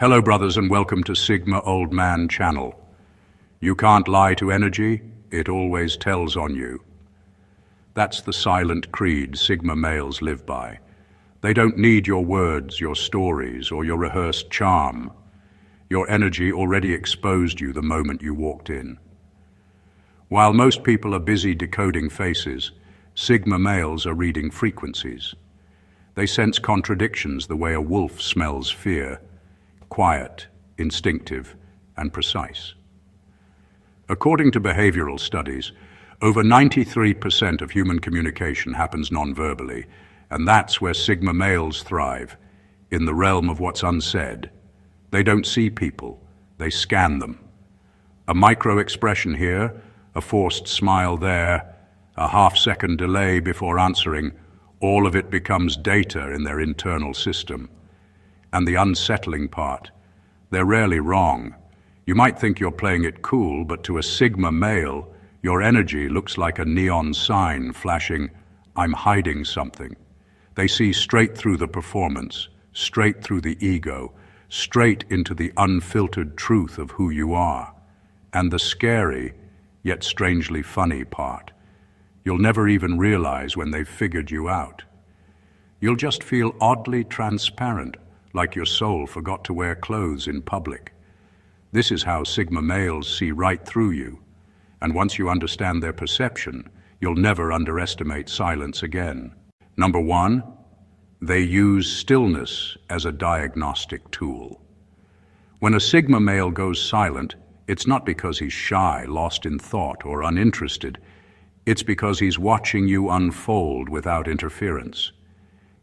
Hello brothers and welcome to Sigma Old Man channel. You can't lie to energy, it always tells on you. That's the silent creed Sigma males live by. They don't need your words, your stories, or your rehearsed charm. Your energy already exposed you the moment you walked in. While most people are busy decoding faces, Sigma males are reading frequencies. They sense contradictions the way a wolf smells fear. Quiet, instinctive, and precise. According to behavioral studies, over 93% of human communication happens non-verbally, and that's where Sigma males thrive, in the realm of what's unsaid. They don't see people, they scan them. A micro-expression here, a forced smile there, a half-second delay before answering, all of it becomes data in their internal system. And the unsettling part, they're rarely wrong. You might think you're playing it cool, but to a Sigma male, your energy looks like a neon sign flashing, "I'm hiding something." They see straight through the performance, straight through the ego, straight into the unfiltered truth of who you are. And the scary, yet strangely funny part, you'll never even realize when they've figured you out. You'll just feel oddly transparent, like your soul forgot to wear clothes in public. This is how Sigma males see right through you. And once you understand their perception, you'll never underestimate silence again. Number one, they use stillness as a diagnostic tool. When a Sigma male goes silent, it's not because he's shy, lost in thought, or uninterested. It's because he's watching you unfold without interference.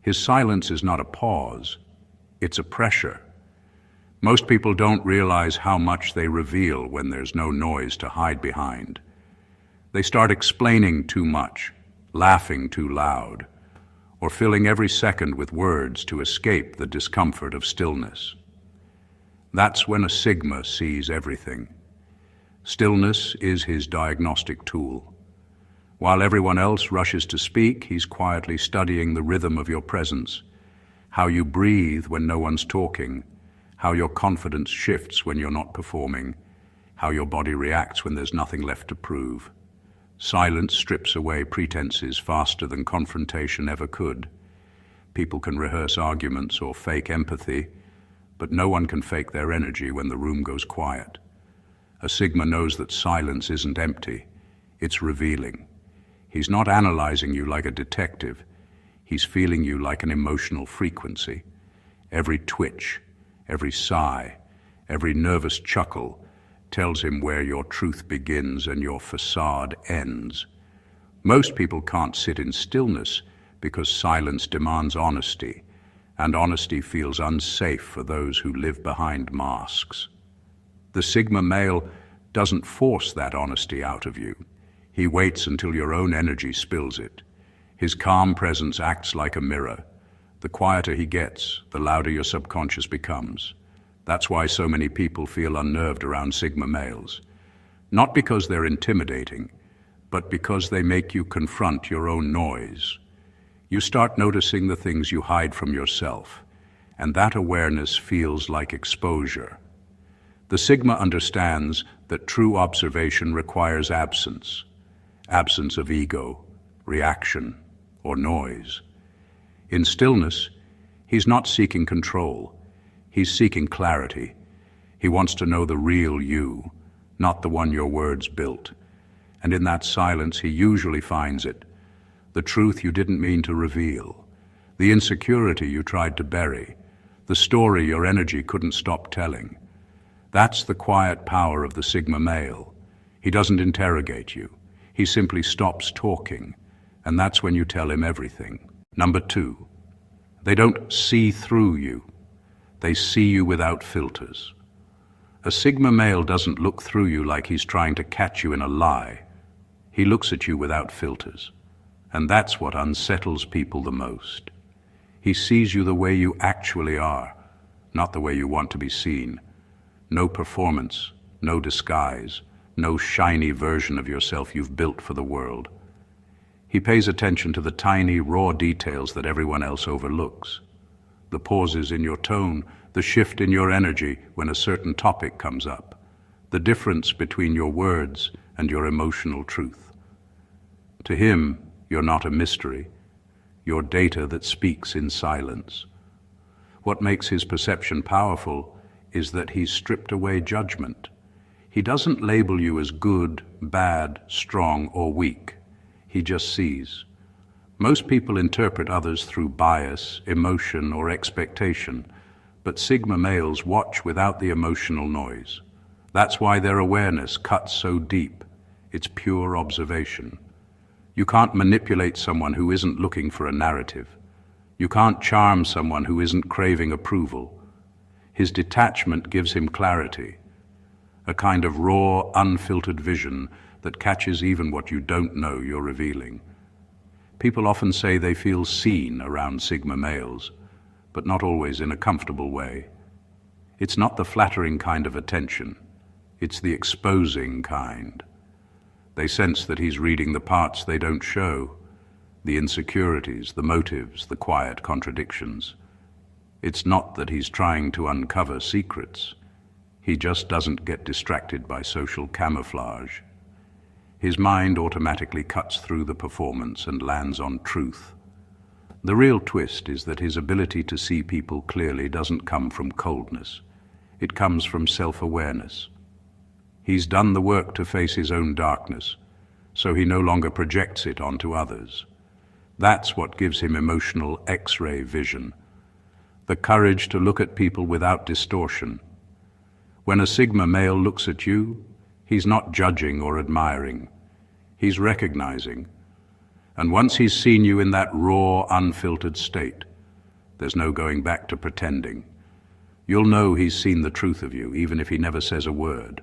His silence is not a pause. It's a pressure. Most people don't realize how much they reveal when there's no noise to hide behind. They start explaining too much, laughing too loud, or filling every second with words to escape the discomfort of stillness. That's when a Sigma sees everything. Stillness is his diagnostic tool. While everyone else rushes to speak, he's quietly studying the rhythm of your presence. How you breathe when no one's talking, how your confidence shifts when you're not performing, how your body reacts when there's nothing left to prove. Silence strips away pretenses faster than confrontation ever could. People can rehearse arguments or fake empathy, but no one can fake their energy when the room goes quiet. A Sigma knows that silence isn't empty, it's revealing. He's not analyzing you like a detective. He's feeling you like an emotional frequency. Every twitch, every sigh, every nervous chuckle tells him where your truth begins and your facade ends. Most people can't sit in stillness because silence demands honesty, and honesty feels unsafe for those who live behind masks. The Sigma male doesn't force that honesty out of you. He waits until your own energy spills it. His calm presence acts like a mirror. The quieter he gets, the louder your subconscious becomes. That's why so many people feel unnerved around Sigma males. Not because they're intimidating, but because they make you confront your own noise. You start noticing the things you hide from yourself, and that awareness feels like exposure. The Sigma understands that true observation requires absence of ego, reaction, or noise. In stillness, he's not seeking control. He's seeking clarity. He wants to know the real you, not the one your words built. And in that silence, he usually finds it. The truth you didn't mean to reveal. The insecurity you tried to bury. The story your energy couldn't stop telling. That's the quiet power of the Sigma male. He doesn't interrogate you. He simply stops talking. And that's when you tell him everything. Number two, they don't see through you. They see you without filters. A Sigma male doesn't look through you like he's trying to catch you in a lie. He looks at you without filters. And that's what unsettles people the most. He sees you the way you actually are, not the way you want to be seen. No performance, no disguise, no shiny version of yourself you've built for the world. He pays attention to the tiny, raw details that everyone else overlooks. The pauses in your tone, the shift in your energy when a certain topic comes up, the difference between your words and your emotional truth. To him, you're not a mystery. You're data that speaks in silence. What makes his perception powerful is that he's stripped away judgment. He doesn't label you as good, bad, strong, or weak. He just sees. Most people interpret others through bias, emotion, or expectation, but Sigma males watch without the emotional noise. That's why their awareness cuts so deep. It's pure observation. You can't manipulate someone who isn't looking for a narrative. You can't charm someone who isn't craving approval. His detachment gives him clarity, a kind of raw, unfiltered vision that catches even what you don't know you're revealing. People often say they feel seen around Sigma males, but not always in a comfortable way. It's not the flattering kind of attention. It's the exposing kind. They sense that he's reading the parts they don't show, the insecurities, the motives, the quiet contradictions. It's not that he's trying to uncover secrets. He just doesn't get distracted by social camouflage. His mind automatically cuts through the performance and lands on truth. The real twist is that his ability to see people clearly doesn't come from coldness. It comes from self-awareness. He's done the work to face his own darkness, so he no longer projects it onto others. That's what gives him emotional X-ray vision, the courage to look at people without distortion. When a Sigma male looks at you, he's not judging or admiring. He's recognizing. And once he's seen you in that raw, unfiltered state, there's no going back to pretending. You'll know he's seen the truth of you, even if he never says a word.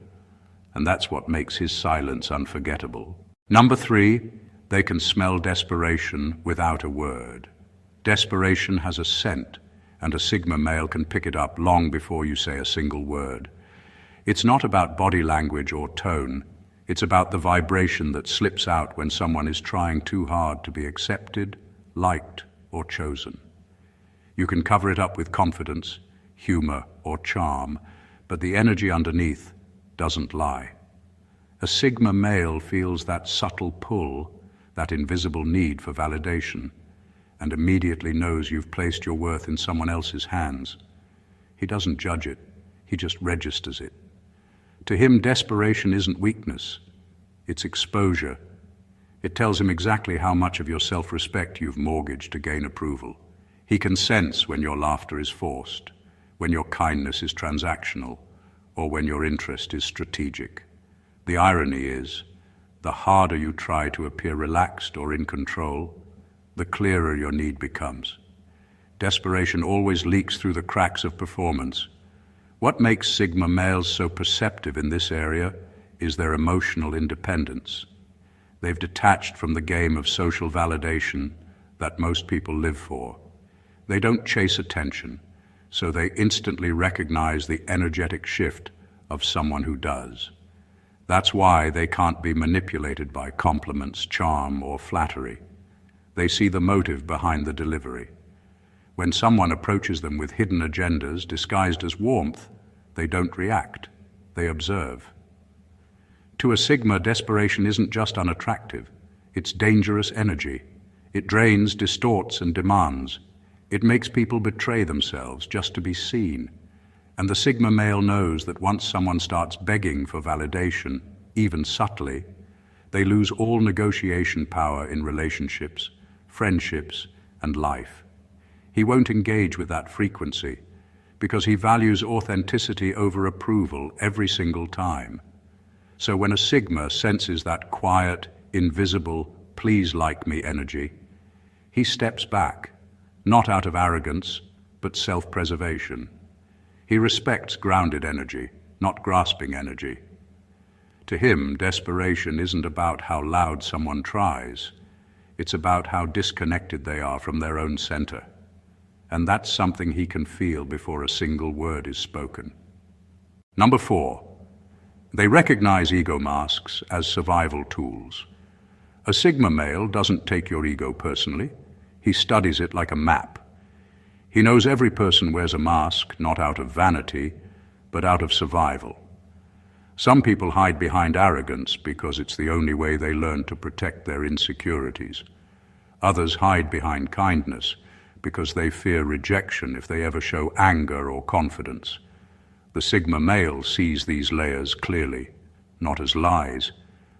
And that's what makes his silence unforgettable. Number 3, they can smell desperation without a word. Desperation has a scent, and a Sigma male can pick it up long before you say a single word. It's not about body language or tone. It's about the vibration that slips out when someone is trying too hard to be accepted, liked, or chosen. You can cover it up with confidence, humor, or charm, but the energy underneath doesn't lie. A Sigma male feels that subtle pull, that invisible need for validation, and immediately knows you've placed your worth in someone else's hands. He doesn't judge it, he just registers it. To him, desperation isn't weakness, it's exposure. It tells him exactly how much of your self-respect you've mortgaged to gain approval. He can sense when your laughter is forced, when your kindness is transactional, or when your interest is strategic. The irony is, the harder you try to appear relaxed or in control, the clearer your need becomes. Desperation always leaks through the cracks of performance. What makes Sigma males so perceptive in this area is their emotional independence. They've detached from the game of social validation that most people live for. They don't chase attention, so they instantly recognize the energetic shift of someone who does. That's why they can't be manipulated by compliments, charm, or flattery. They see the motive behind the delivery. When someone approaches them with hidden agendas disguised as warmth, they don't react, they observe. To a Sigma, desperation isn't just unattractive, it's dangerous energy. It drains, distorts, and demands. It makes people betray themselves just to be seen. And the Sigma male knows that once someone starts begging for validation, even subtly, they lose all negotiation power in relationships, friendships, and life. He won't engage with that frequency because he values authenticity over approval every single time. So when a Sigma senses that quiet, invisible, please like me energy, he steps back, not out of arrogance, but self-preservation. He respects grounded energy, not grasping energy. To him, desperation isn't about how loud someone tries. It's about how disconnected they are from their own center. And that's something he can feel before a single word is spoken. Number 4, they recognize ego masks as survival tools. A Sigma male doesn't take your ego personally. He studies it like a map. He knows every person wears a mask, not out of vanity, but out of survival. Some people hide behind arrogance because it's the only way they learn to protect their insecurities. Others hide behind kindness because they fear rejection if they ever show anger or confidence. The Sigma male sees these layers clearly, not as lies,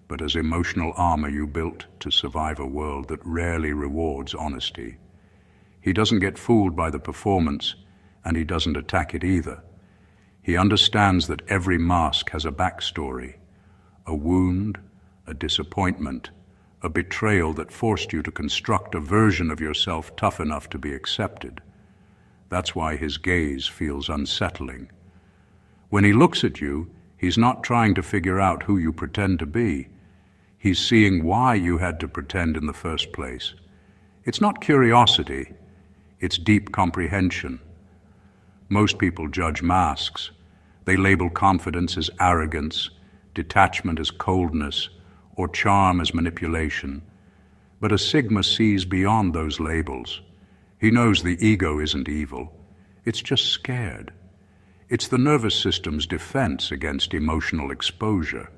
but as emotional armor you built to survive a world that rarely rewards honesty. He doesn't get fooled by the performance, and he doesn't attack it either. He understands that every mask has a backstory, a wound, a disappointment, a betrayal that forced you to construct a version of yourself tough enough to be accepted. That's why his gaze feels unsettling. When he looks at you, he's not trying to figure out who you pretend to be. He's seeing why you had to pretend in the first place. It's not curiosity, it's deep comprehension. Most people judge masks. They label confidence as arrogance, detachment as coldness, or charm as manipulation. But a Sigma sees beyond those labels. He knows the ego isn't evil. It's just scared. It's the nervous system's defense against emotional exposure.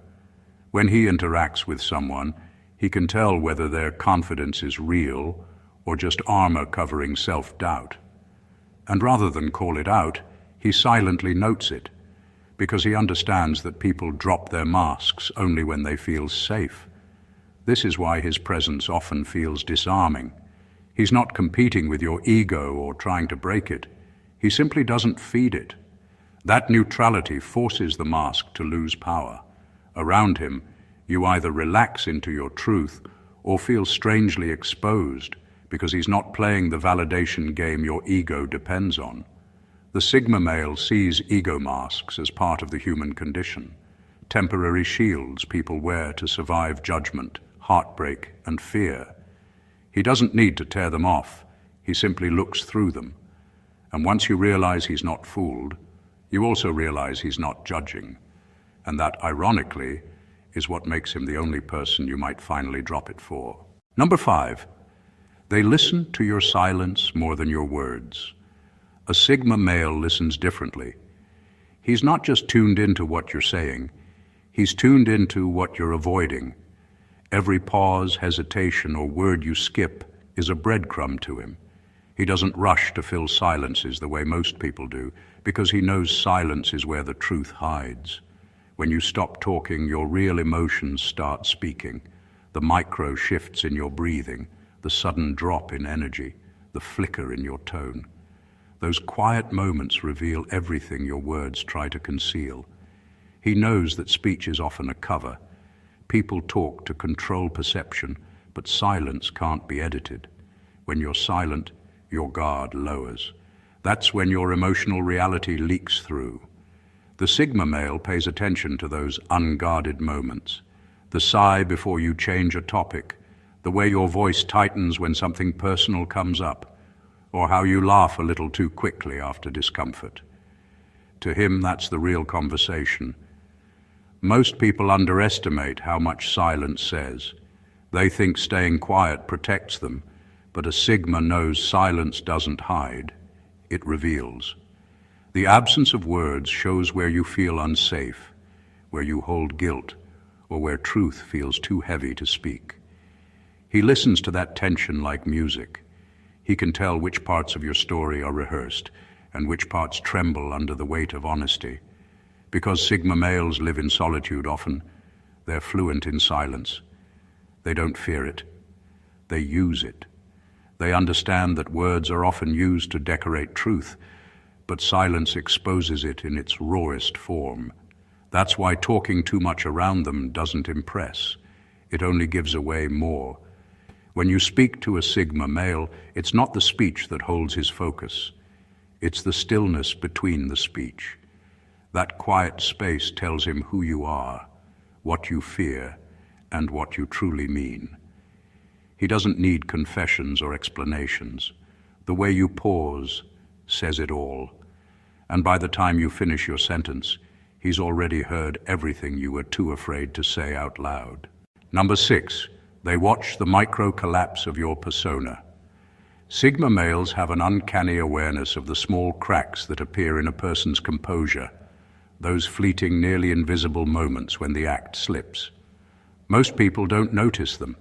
When he interacts with someone, he can tell whether their confidence is real or just armor covering self-doubt. And rather than call it out, he silently notes it, because he understands that people drop their masks only when they feel safe. This is why his presence often feels disarming. He's not competing with your ego or trying to break it. He simply doesn't feed it. That neutrality forces the mask to lose power. Around him, you either relax into your truth or feel strangely exposed because he's not playing the validation game your ego depends on. The Sigma male sees ego masks as part of the human condition, temporary shields people wear to survive judgment, heartbreak, and fear. He doesn't need to tear them off. He simply looks through them. And once you realize he's not fooled, you also realize he's not judging. And that, ironically, is what makes him the only person you might finally drop it for. Number 5, they listen to your silence more than your words. A Sigma male listens differently. He's not just tuned into what you're saying, he's tuned into what you're avoiding. Every pause, hesitation, or word you skip is a breadcrumb to him. He doesn't rush to fill silences the way most people do, because he knows silence is where the truth hides. When you stop talking, your real emotions start speaking. The micro shifts in your breathing, the sudden drop in energy, the flicker in your tone. Those quiet moments reveal everything your words try to conceal. He knows that speech is often a cover. People talk to control perception, but silence can't be edited. When you're silent, your guard lowers. That's when your emotional reality leaks through. The Sigma male pays attention to those unguarded moments. The sigh before you change a topic, the way your voice tightens when something personal comes up, or how you laugh a little too quickly after discomfort. To him, that's the real conversation. Most people underestimate how much silence says. They think staying quiet protects them, but a Sigma knows silence doesn't hide, it reveals. The absence of words shows where you feel unsafe, where you hold guilt, or where truth feels too heavy to speak. He listens to that tension like music. He can tell which parts of your story are rehearsed and which parts tremble under the weight of honesty. Because Sigma males live in solitude often, they're fluent in silence. They don't fear it. They use it. They understand that words are often used to decorate truth, but silence exposes it in its rawest form. That's why talking too much around them doesn't impress. It only gives away more. When you speak to a Sigma male, it's not the speech that holds his focus. It's the stillness between the speech. That quiet space tells him who you are, what you fear, and what you truly mean. He doesn't need confessions or explanations. The way you pause says it all. And by the time you finish your sentence, he's already heard everything you were too afraid to say out loud. Number 6, they watch the micro collapse of your persona. Sigma males have an uncanny awareness of the small cracks that appear in a person's composure, those fleeting, nearly invisible moments when the act slips. Most people don't notice them.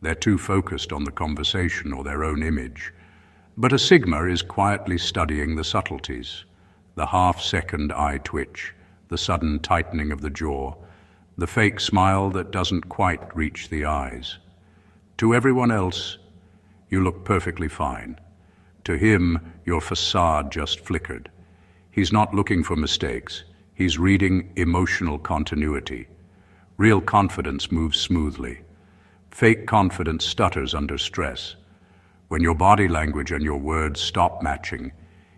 They're too focused on the conversation or their own image. But a Sigma is quietly studying the subtleties, the half-second eye twitch, the sudden tightening of the jaw, the fake smile that doesn't quite reach the eyes. To everyone else, you look perfectly fine. To him, your facade just flickered. He's not looking for mistakes. He's reading emotional continuity. Real confidence moves smoothly. Fake confidence stutters under stress. When your body language and your words stop matching,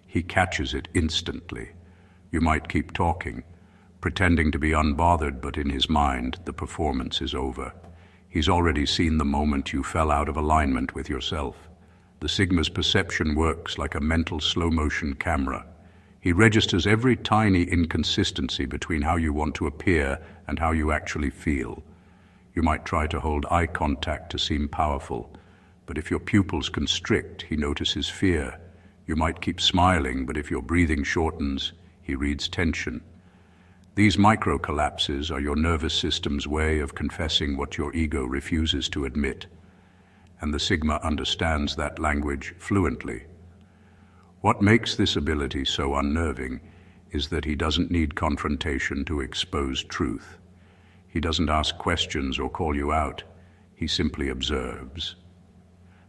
he catches it instantly. You might keep talking, pretending to be unbothered, but in his mind, the performance is over. He's already seen the moment you fell out of alignment with yourself. The Sigma's perception works like a mental slow-motion camera. He registers every tiny inconsistency between how you want to appear and how you actually feel. You might try to hold eye contact to seem powerful, but if your pupils constrict, he notices fear. You might keep smiling, but if your breathing shortens, he reads tension. These micro-collapses are your nervous system's way of confessing what your ego refuses to admit, and the Sigma understands that language fluently. What makes this ability so unnerving is that he doesn't need confrontation to expose truth. He doesn't ask questions or call you out. He simply observes.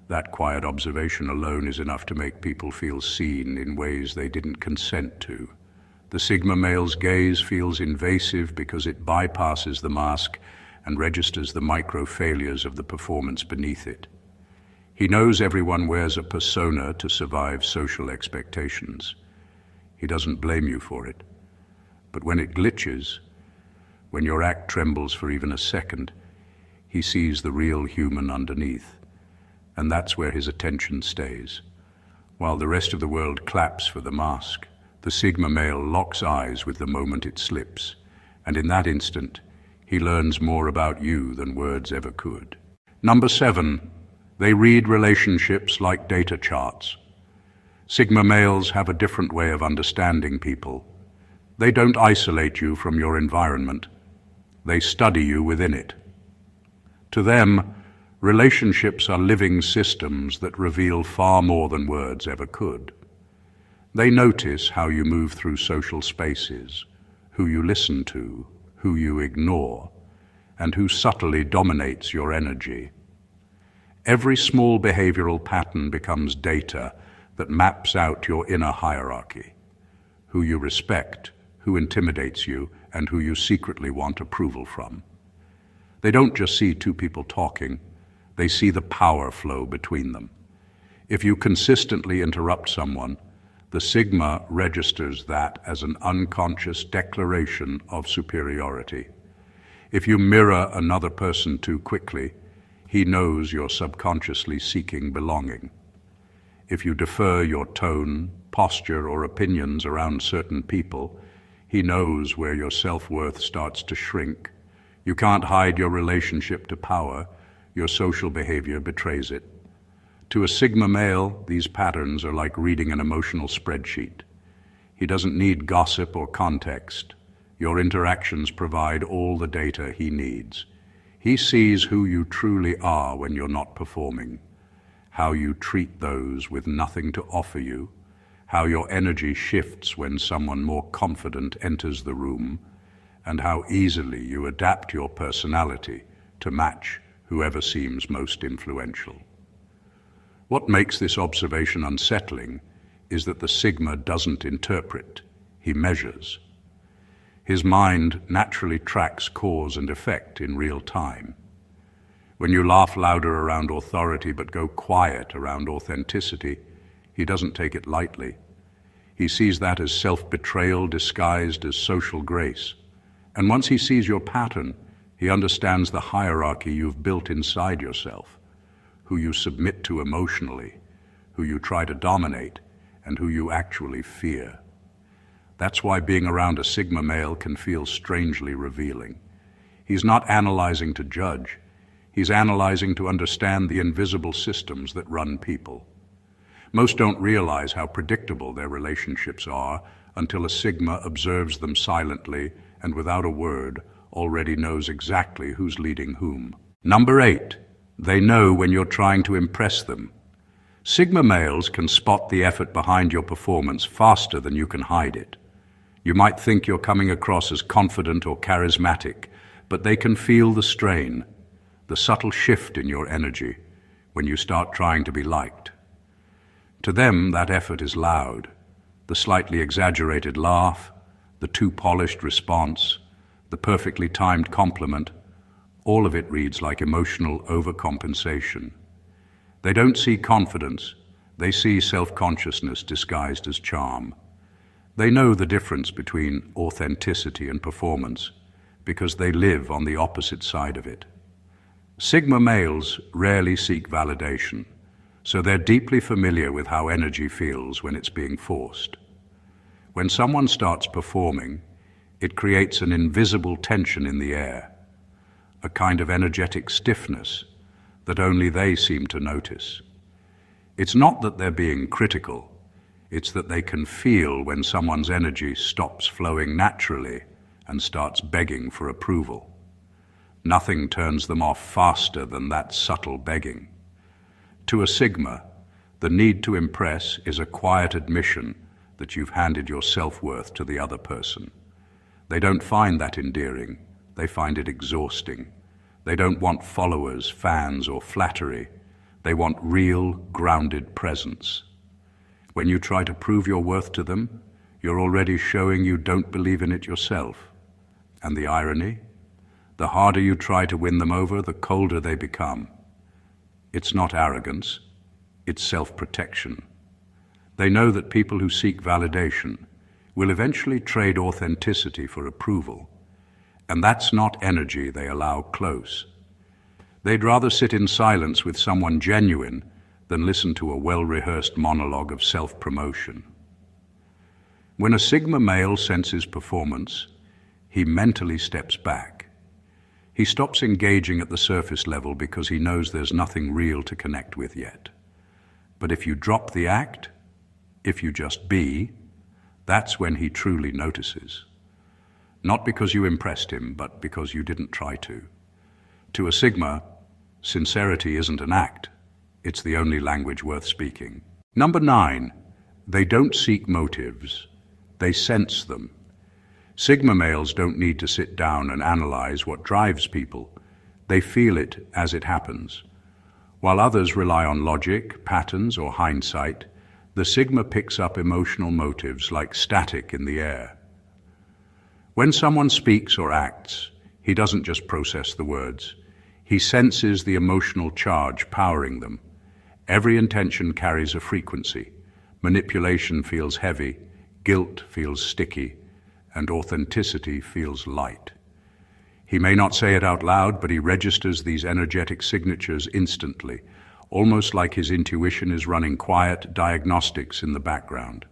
That quiet observation alone is enough to make people feel seen in ways they didn't consent to. The Sigma male's gaze feels invasive because it bypasses the mask and registers the micro-failures of the performance beneath it. He knows everyone wears a persona to survive social expectations. He doesn't blame you for it. But when it glitches, when your act trembles for even a second, he sees the real human underneath. And that's where his attention stays. While the rest of the world claps for the mask, the Sigma male locks eyes with the moment it slips. And in that instant, he learns more about you than words ever could. Number 7. They read relationships like data charts. Sigma males have a different way of understanding people. They don't isolate you from your environment. They study you within it. To them, relationships are living systems that reveal far more than words ever could. They notice how you move through social spaces, who you listen to, who you ignore, and who subtly dominates your energy. Every small behavioral pattern becomes data that maps out your inner hierarchy, who you respect, who intimidates you, and who you secretly want approval from. They don't just see two people talking, they see the power flow between them. If you consistently interrupt someone, the Sigma registers that as an unconscious declaration of superiority. If you mirror another person too quickly, he knows you're subconsciously seeking belonging. If you defer your tone, posture, or opinions around certain people, he knows where your self-worth starts to shrink. You can't hide your relationship to power. Your social behavior betrays it. To a Sigma male, these patterns are like reading an emotional spreadsheet. He doesn't need gossip or context. Your interactions provide all the data he needs. He sees who you truly are when you're not performing, how you treat those with nothing to offer you, how your energy shifts when someone more confident enters the room, and how easily you adapt your personality to match whoever seems most influential. What makes this observation unsettling is that the Sigma doesn't interpret, he measures. His mind naturally tracks cause and effect in real time. When you laugh louder around authority but go quiet around authenticity, he doesn't take it lightly. He sees that as self-betrayal disguised as social grace. And once he sees your pattern, he understands the hierarchy you've built inside yourself, who you submit to emotionally, who you try to dominate, and who you actually fear. That's why being around a Sigma male can feel strangely revealing. He's not analyzing to judge. He's analyzing to understand the invisible systems that run people. Most don't realize how predictable their relationships are until a Sigma observes them silently and without a word already knows exactly who's leading whom. Number 8. They know when you're trying to impress them. Sigma males can spot the effort behind your performance faster than you can hide it. You might think you're coming across as confident or charismatic, but they can feel the strain, the subtle shift in your energy when you start trying to be liked. To them, that effort is loud. The slightly exaggerated laugh, the too polished response, the perfectly timed compliment, all of it reads like emotional overcompensation. They don't see confidence, they see self-consciousness disguised as charm. They know the difference between authenticity and performance because they live on the opposite side of it. Sigma males rarely seek validation, so they're deeply familiar with how energy feels when it's being forced. When someone starts performing, it creates an invisible tension in the air, a kind of energetic stiffness that only they seem to notice. It's not that they're being critical, it's that they can feel when someone's energy stops flowing naturally and starts begging for approval. Nothing turns them off faster than that subtle begging. To a Sigma, the need to impress is a quiet admission that you've handed your self-worth to the other person. They don't find that endearing, they find it exhausting. They don't want followers, fans, or flattery. They want real, grounded presence. When you try to prove your worth to them, you're already showing you don't believe in it yourself. And the irony? The harder you try to win them over, the colder they become. It's not arrogance, it's self-protection. They know that people who seek validation will eventually trade authenticity for approval. And that's not energy they allow close. They'd rather sit in silence with someone genuine than listen to a well-rehearsed monologue of self-promotion. When a Sigma male senses performance, he mentally steps back. He stops engaging at the surface level because he knows there's nothing real to connect with yet. But if you drop the act, if you just be, that's when he truly notices. Not because you impressed him, but because you didn't try to. To a Sigma, sincerity isn't an act. It's the only language worth speaking. Number 9, they don't seek motives. They sense them. Sigma males don't need to sit down and analyze what drives people. They feel it as it happens. While others rely on logic, patterns, or hindsight, the Sigma picks up emotional motives like static in the air. When someone speaks or acts, he doesn't just process the words. He senses the emotional charge powering them. Every intention carries a frequency. Manipulation feels heavy, guilt feels sticky, and authenticity feels light. He may not say it out loud, but he registers these energetic signatures instantly, almost like his intuition is running quiet diagnostics in the background.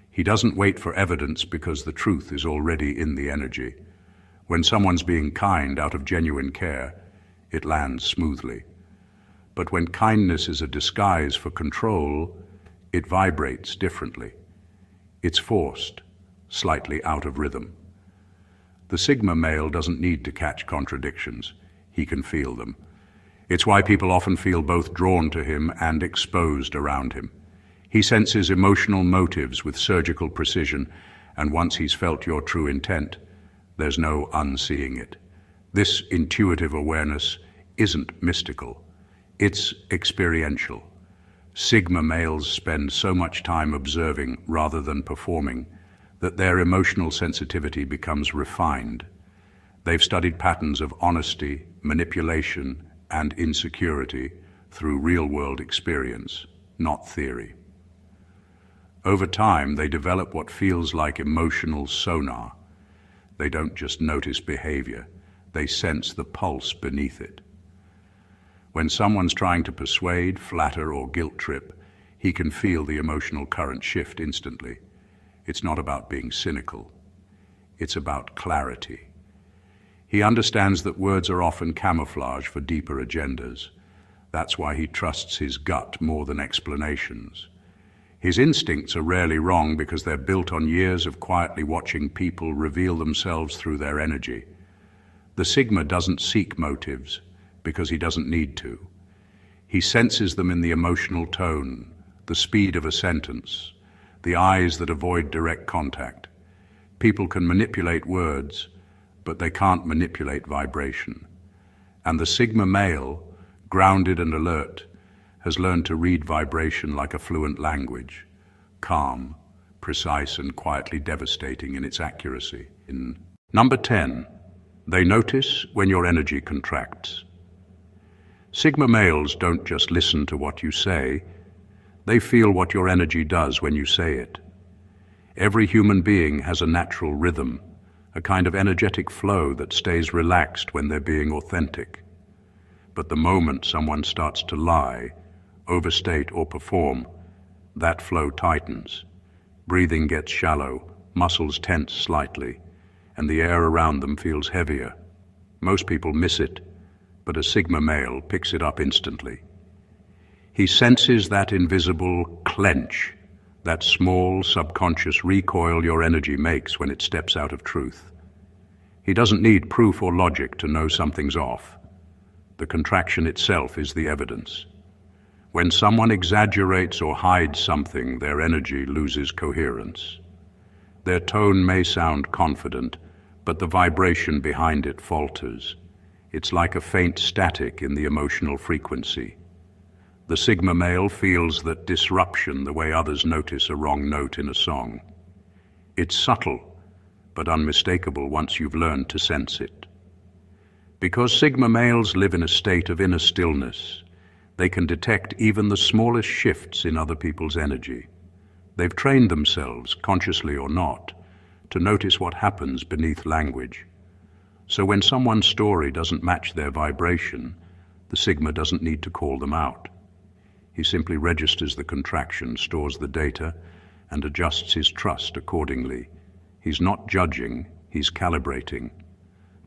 He doesn't wait for evidence because the truth is already in the energy. When someone's being kind out of genuine care, it lands smoothly. But when kindness is a disguise for control, it vibrates differently. It's forced, slightly out of rhythm. The Sigma male doesn't need to catch contradictions. He can feel them. It's why people often feel both drawn to him and exposed around him. He senses emotional motives with surgical precision, and once he's felt your true intent, there's no unseeing it. This intuitive awareness isn't mystical. It's experiential. Sigma males spend so much time observing rather than performing that their emotional sensitivity becomes refined. They've studied patterns of honesty, manipulation, and insecurity through real-world experience, not theory. Over time, they develop what feels like emotional sonar. They don't just notice behavior, they sense the pulse beneath it. When someone's trying to persuade, flatter, or guilt-trip, he can feel the emotional current shift instantly. It's not about being cynical. It's about clarity. He understands that words are often camouflage for deeper agendas. That's why he trusts his gut more than explanations. His instincts are rarely wrong because they're built on years of quietly watching people reveal themselves through their energy. The Sigma doesn't seek motives because he doesn't need to. He senses them in the emotional tone, the speed of a sentence, the eyes that avoid direct contact. People can manipulate words, but they can't manipulate vibration. And the Sigma male, grounded and alert, has learned to read vibration like a fluent language, calm, precise, and quietly devastating in its accuracy. Number 10, they notice when your energy contracts. Sigma males don't just listen to what you say, they feel what your energy does when you say it. Every human being has a natural rhythm, a kind of energetic flow that stays relaxed when they're being authentic. But the moment someone starts to lie, overstate, or perform, that flow tightens. Breathing gets shallow, muscles tense slightly, and the air around them feels heavier. Most people miss it, but a Sigma male picks it up instantly. He senses that invisible clench, that small subconscious recoil your energy makes when it steps out of truth. He doesn't need proof or logic to know something's off. The contraction itself is the evidence. When someone exaggerates or hides something, their energy loses coherence. Their tone may sound confident, but the vibration behind it falters. It's like a faint static in the emotional frequency. The Sigma male feels that disruption the way others notice a wrong note in a song. It's subtle, but unmistakable once you've learned to sense it. Because Sigma males live in a state of inner stillness, they can detect even the smallest shifts in other people's energy. They've trained themselves, consciously or not, to notice what happens beneath language. So when someone's story doesn't match their vibration, the Sigma doesn't need to call them out. He simply registers the contraction, stores the data, and adjusts his trust accordingly. He's not judging, he's calibrating.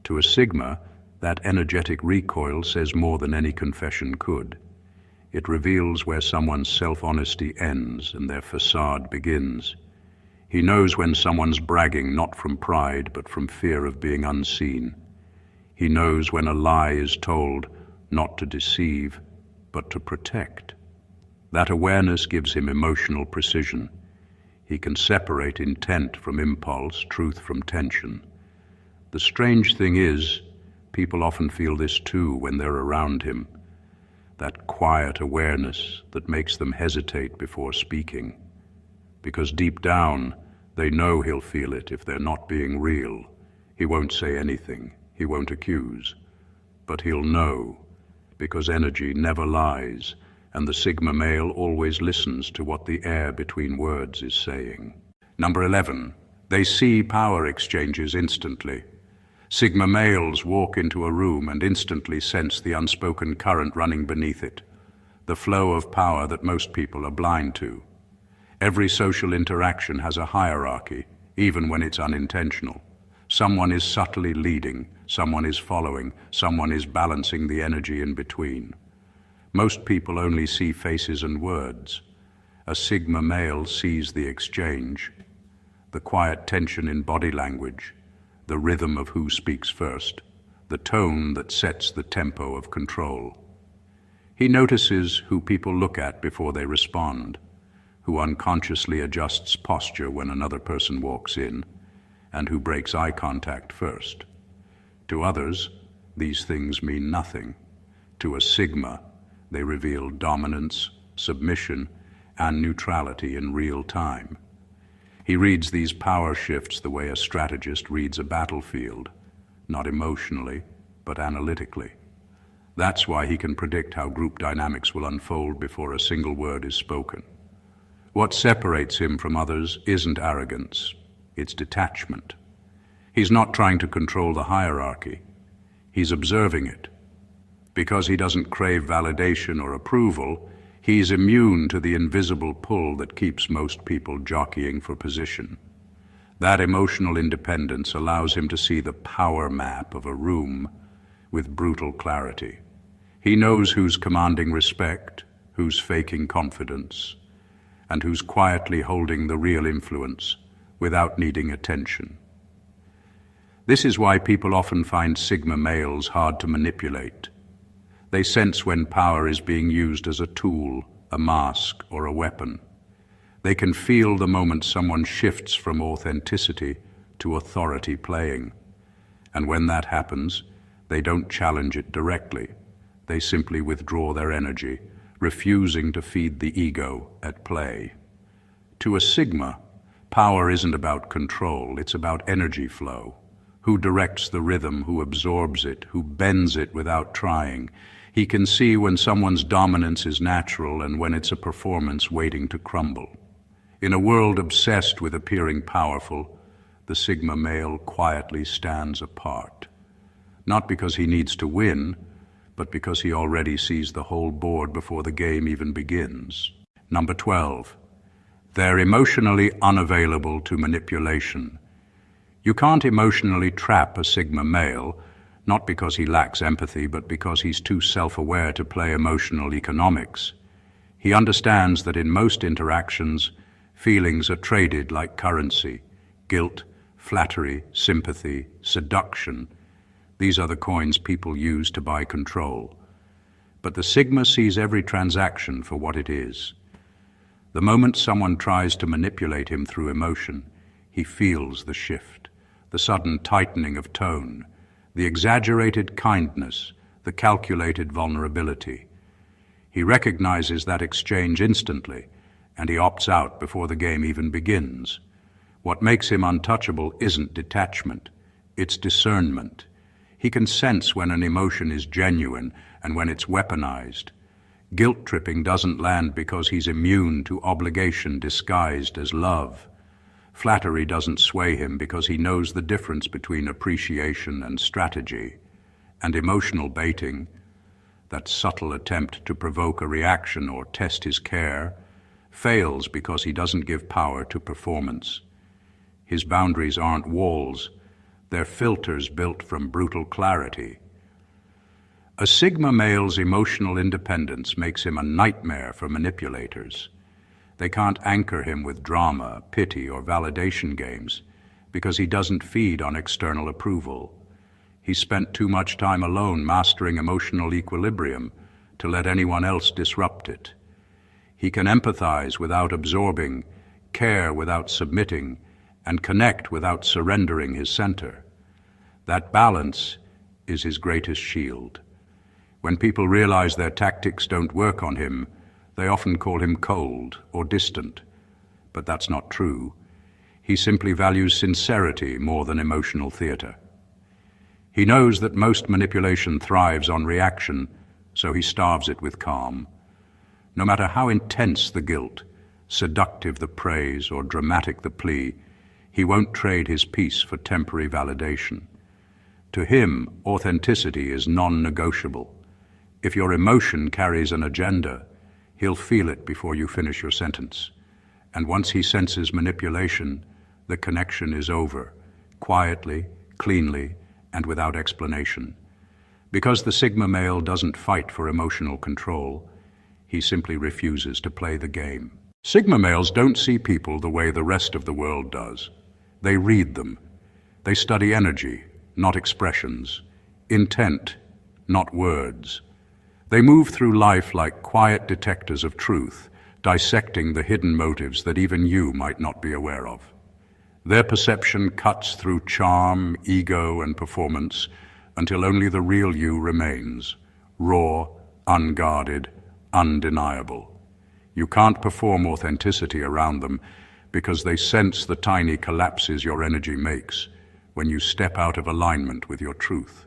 To a Sigma, that energetic recoil says more than any confession could. It reveals where someone's self-honesty ends and their facade begins. He knows when someone's bragging not from pride but from fear of being unseen. He knows when a lie is told not to deceive but to protect. That awareness gives him emotional precision. He can separate intent from impulse, truth from tension. The strange thing is, people often feel this too when they're around him. That quiet awareness that makes them hesitate before speaking. Because deep down, they know he'll feel it if they're not being real. He won't say anything, he won't accuse. But he'll know, because energy never lies, and the Sigma male always listens to what the air between words is saying. Number 11, they see power exchanges instantly. Sigma males walk into a room and instantly sense the unspoken current running beneath it, the flow of power that most people are blind to. Every social interaction has a hierarchy, even when it's unintentional. Someone is subtly leading, someone is following, someone is balancing the energy in between. Most people only see faces and words. A Sigma male sees the exchange, the quiet tension in body language, the rhythm of who speaks first, the tone that sets the tempo of control. He notices who people look at before they respond, who unconsciously adjusts posture when another person walks in, and who breaks eye contact first. To others, these things mean nothing. To a Sigma, they reveal dominance, submission, and neutrality in real time. He reads these power shifts the way a strategist reads a battlefield, not emotionally, but analytically. That's why he can predict how group dynamics will unfold before a single word is spoken. What separates him from others isn't arrogance, it's detachment. He's not trying to control the hierarchy, he's observing it. Because he doesn't crave validation or approval, he's immune to the invisible pull that keeps most people jockeying for position. That emotional independence allows him to see the power map of a room with brutal clarity. He knows who's commanding respect, who's faking confidence, and who's quietly holding the real influence without needing attention. This is why people often find Sigma males hard to manipulate. They sense when power is being used as a tool, a mask, or a weapon. They can feel the moment someone shifts from authenticity to authority playing. And when that happens, they don't challenge it directly. They simply withdraw their energy, refusing to feed the ego at play. To a Sigma, power isn't about control, it's about energy flow. Who directs the rhythm, who absorbs it, who bends it without trying. He can see when someone's dominance is natural and when it's a performance waiting to crumble. In a world obsessed with appearing powerful, the Sigma male quietly stands apart. Not because he needs to win, but because he already sees the whole board before the game even begins. Number 12. They're emotionally unavailable to manipulation. You can't emotionally trap a Sigma male, not because he lacks empathy, but because he's too self-aware to play emotional economics. He understands that in most interactions, feelings are traded like currency: guilt, flattery, sympathy, seduction. These are the coins people use to buy control. But the Sigma sees every transaction for what it is. The moment someone tries to manipulate him through emotion, he feels the shift. The sudden tightening of tone, the exaggerated kindness, the calculated vulnerability. He recognizes that exchange instantly, and he opts out before the game even begins. What makes him untouchable isn't detachment, it's discernment. He can sense when an emotion is genuine and when it's weaponized. Guilt-tripping doesn't land because he's immune to obligation disguised as love. Flattery doesn't sway him because he knows the difference between appreciation and strategy. And emotional baiting, that subtle attempt to provoke a reaction or test his care, fails because he doesn't give power to performance. His boundaries aren't walls, they're filters built from brutal clarity. A Sigma male's emotional independence makes him a nightmare for manipulators. They can't anchor him with drama, pity, or validation games because he doesn't feed on external approval. He's spent too much time alone mastering emotional equilibrium to let anyone else disrupt it. He can empathize without absorbing, care without submitting, and connect without surrendering his center. That balance is his greatest shield. When people realize their tactics don't work on him, they often call him cold or distant, but that's not true. He simply values sincerity more than emotional theater. He knows that most manipulation thrives on reaction, so he starves it with calm. No matter how intense the guilt, seductive the praise, or dramatic the plea, he won't trade his peace for temporary validation. To him, authenticity is non-negotiable. If your emotion carries an agenda, he'll feel it before you finish your sentence. And once he senses manipulation, the connection is over, quietly, cleanly, and without explanation. Because the Sigma male doesn't fight for emotional control, he simply refuses to play the game. Sigma males don't see people the way the rest of the world does. They read them. They study energy, not expressions, intent, not words. They move through life like quiet detectors of truth, dissecting the hidden motives that even you might not be aware of. Their perception cuts through charm, ego, and performance until only the real you remains, raw, unguarded, undeniable. You can't perform authenticity around them because they sense the tiny collapses your energy makes when you step out of alignment with your truth.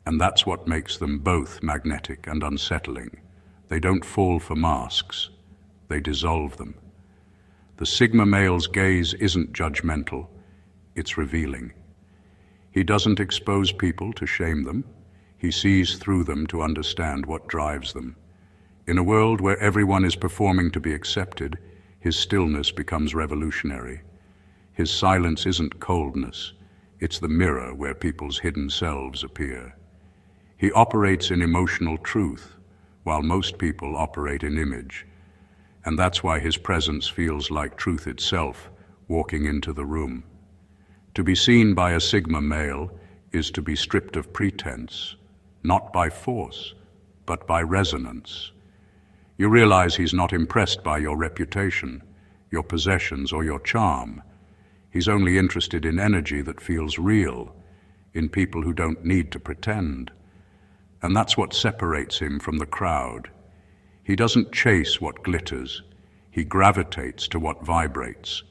And that's what makes them both magnetic and unsettling. They don't fall for masks, they dissolve them. The Sigma male's gaze isn't judgmental, it's revealing. He doesn't expose people to shame them, he sees through them to understand what drives them. In a world where everyone is performing to be accepted, his stillness becomes revolutionary. His silence isn't coldness, it's the mirror where people's hidden selves appear. He operates in emotional truth, while most people operate in image. and that's why his presence feels like truth itself walking into the room. To be seen by a Sigma male is to be stripped of pretense, not by force, but by resonance. You realize he's not impressed by your reputation, your possessions, or your charm. He's only interested in energy that feels real, in people who don't need to pretend. And that's what separates him from the crowd. He doesn't chase what glitters, he gravitates to what vibrates.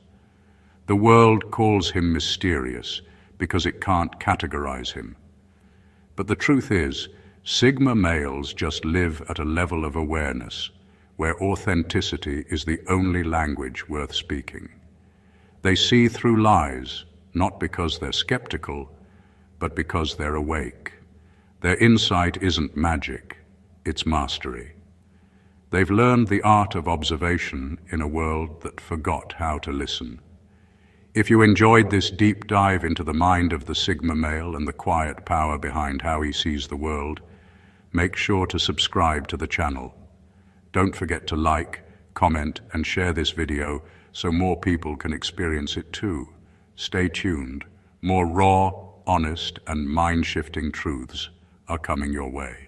The world calls him mysterious because it can't categorize him. But the truth is, Sigma males just live at a level of awareness where authenticity is the only language worth speaking. They see through lies, not because they're skeptical, but because they're awake. Their insight isn't magic, it's mastery. They've learned the art of observation in a world that forgot how to listen. If you enjoyed this deep dive into the mind of the Sigma male and the quiet power behind how he sees the world, make sure to subscribe to the channel. Don't forget to like, comment, and share this video so more people can experience it too. Stay tuned. More raw, honest, and mind-shifting truths are coming your way.